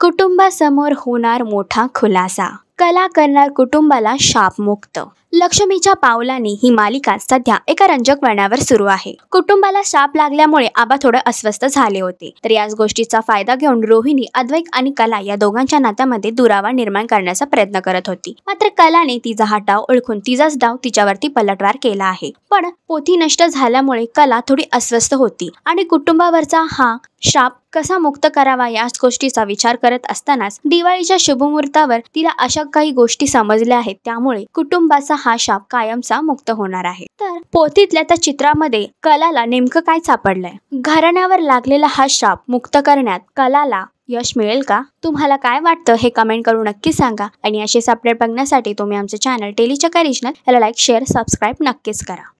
कुटुंबासमोर होणार मोठा खुलासा, कला करणार कुटुंबाला शापमुक्त। लक्ष्मीच्या पावलांनी ही मालिका सध्या एका रंजक वळणावर सुरू आहे। कुटुंबाला शाप लागल्यामुळे आबा थोडे अस्वस्थ झाले होते, तर याच गोष्टीचा फायदा घेऊन रोहिणी, अद्वैत आणि कला या दोघांच्या नात्यामध्ये दुरावा निर्माण करण्याचा प्रयत्न करत होती। मात्र कलाने तिचा हा डाव ओळखून तिचाच डाव तिच्यावरती पलटवार केला आहे। पण पोथी नष्ट झाल्यामुळे कला थोडी अस्वस्थ होती आणि कुटुंबावरचा हा शाप कसा मुक्त करावा याच गोष्टीचा विचार करत असतानाच दिवाळीच्या शुभमुहूर्तावर तिला अशा काही गोष्टी समजल्या आहेत, त्यामुळे कुटुंबाचा हा शाप कायमचा मुक्त होणार आहे। तर पोथीतल्या त्या चित्रामध्ये कलाला नेमकं काय सापडलंय, घराण्यावर लागलेला हा शाप मुक्त करण्यात कलाला यश मिळेल का? तुम्हाला काय वाटतं हे कमेंट करून नक्की सांगा आणि असेच अपडेट बघण्यासाठी तुम्ही आमचे चॅनल टेलीचक्र रिजनल याला लाईक, शेअर, सबस्क्राईब नक्कीच करा।